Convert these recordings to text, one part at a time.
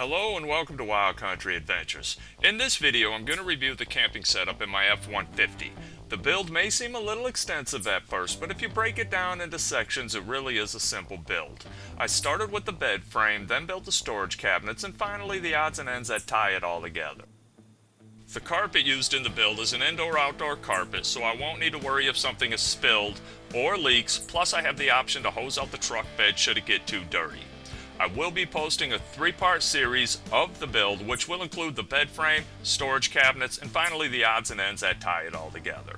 Hello and welcome to Wild Country Adventures. In this video I'm going to review the camping setup in my F150. The build may seem a little extensive at first, but if you break it down into sections it really is a simple build. I started with the bed frame, then built the storage cabinets, and finally the odds and ends that tie it all together. The carpet used in the build is an indoor-outdoor carpet, so I won't need to worry if something is spilled or leaks, plus I have the option to hose out the truck bed should it get too dirty. I will be posting a 3-part series of the build, which will include the bed frame, storage cabinets, and finally the odds and ends that tie it all together.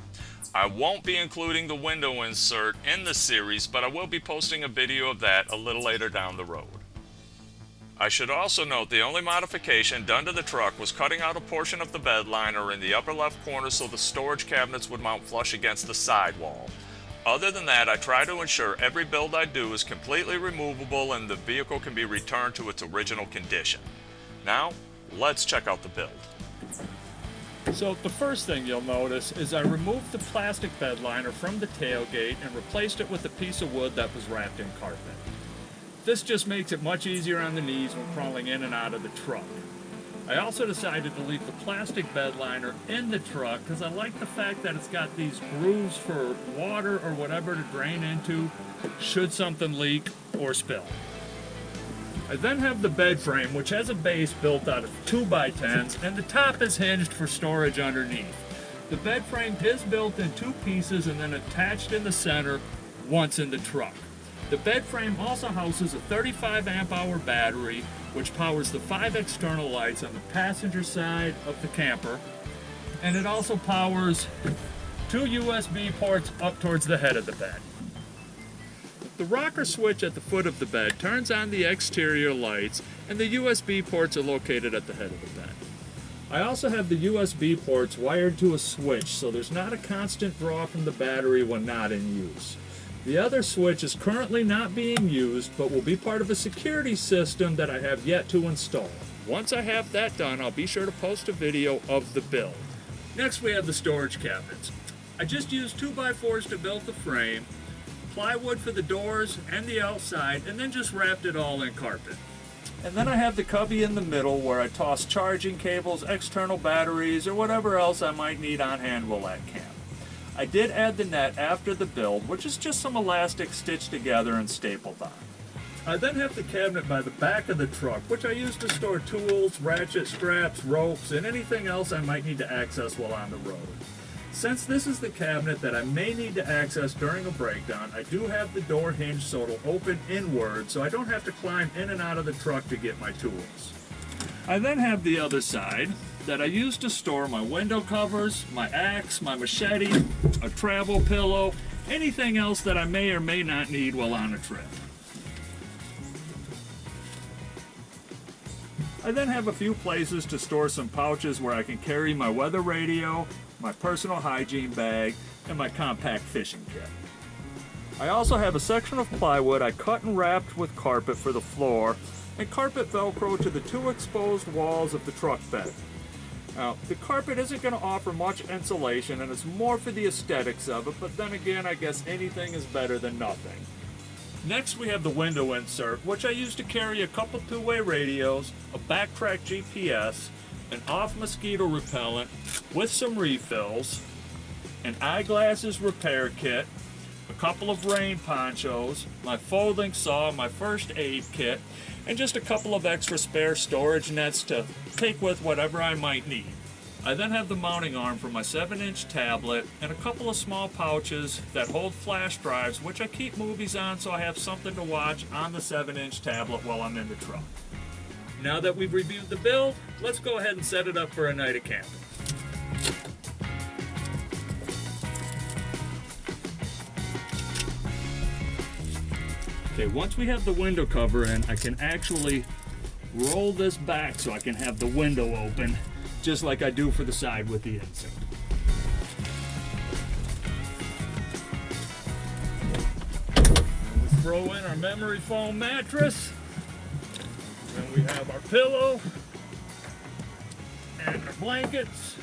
I won't be including the window insert in the series, but I will be posting a video of that a little later down the road. I should also note the only modification done to the truck was cutting out a portion of the bed liner in the upper left corner so the storage cabinets would mount flush against the sidewall. Other than that, I try to ensure every build I do is completely removable and the vehicle can be returned to its original condition. Now, let's check out the build. So the first thing you'll notice is I removed the plastic bed liner from the tailgate and replaced it with a piece of wood that was wrapped in carpet. This just makes it much easier on the knees when crawling in and out of the truck. I also decided to leave the plastic bed liner in the truck because I like the fact that it's got these grooves for water or whatever to drain into should something leak or spill. I then have the bed frame, which has a base built out of 2x10s and the top is hinged for storage underneath. The bed frame is built in 2 pieces and then attached in the center once in the truck. The bed frame also houses a 35 amp hour battery which powers the 5 external lights on the passenger side of the camper, and it also powers 2 USB ports up towards the head of the bed. The rocker switch at the foot of the bed turns on the exterior lights, and the USB ports are located at the head of the bed. I also have the USB ports wired to a switch so there's not a constant draw from the battery when not in use. The other switch is currently not being used, but will be part of a security system that I have yet to install. Once I have that done, I'll be sure to post a video of the build. Next we have the storage cabinets. I just used 2x4s to build the frame, plywood for the doors and the outside, and then just wrapped it all in carpet. And then I have the cubby in the middle where I toss charging cables, external batteries, or whatever else I might need on hand while at camp. I did add the net after the build, which is just some elastic stitched together and stapled on. I then have the cabinet by the back of the truck, which I use to store tools, ratchet straps, ropes, and anything else I might need to access while on the road. Since this is the cabinet that I may need to access during a breakdown, I do have the door hinged so it'll open inward so I don't have to climb in and out of the truck to get my tools. I then have the other side that I use to store my window covers, my axe, my machete, a travel pillow, anything else that I may or may not need while on a trip. I then have a few places to store some pouches where I can carry my weather radio, my personal hygiene bag, and my compact fishing kit. I also have a section of plywood I cut and wrapped with carpet for the floor, and carpet velcro to the 2 exposed walls of the truck bed. Now, the carpet isn't going to offer much insulation and it's more for the aesthetics of it, but then again, I guess anything is better than nothing. Next, we have the window insert, which I use to carry a couple 2-way radios, a backtrack GPS, an off mosquito repellent with some refills, an eyeglasses repair kit, a couple of rain ponchos, my folding saw, my first aid kit, and just a couple of extra spare storage nets to take with whatever I might need. I then have the mounting arm for my 7-inch tablet and a couple of small pouches that hold flash drives, which I keep movies on so I have something to watch on the 7-inch tablet while I'm in the truck. Now that we've reviewed the build, let's go ahead and set it up for a night of camping. Okay, once we have the window cover in, I can actually roll this back so I can have the window open, just like I do for the side with the insert. And we throw in our memory foam mattress, and we have our pillow, and our blankets.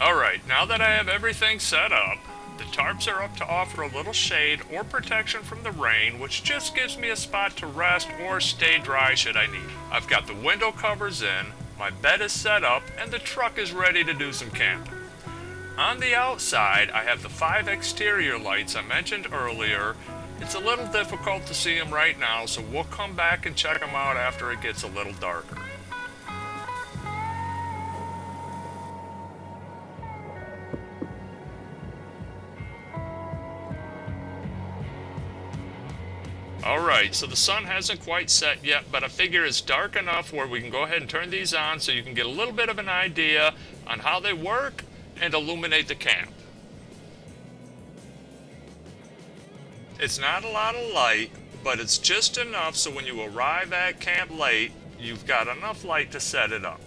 Alright, now that I have everything set up, the tarps are up to offer a little shade or protection from the rain, which just gives me a spot to rest or stay dry should I need it. I've got the window covers in, my bed is set up, and the truck is ready to do some camping. On the outside, I have the 5 exterior lights I mentioned earlier. It's a little difficult to see them right now, so we'll come back and check them out after it gets a little darker. Alright, so the sun hasn't quite set yet, but I figure it's dark enough where we can go ahead and turn these on so you can get a little bit of an idea on how they work and illuminate the camp. It's not a lot of light, but it's just enough so when you arrive at camp late, you've got enough light to set it up.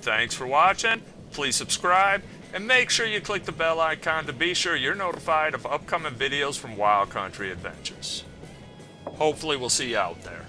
Thanks for watching, please subscribe, and make sure you click the bell icon to be sure you're notified of upcoming videos from Wild Country Adventures. Hopefully we'll see you out there.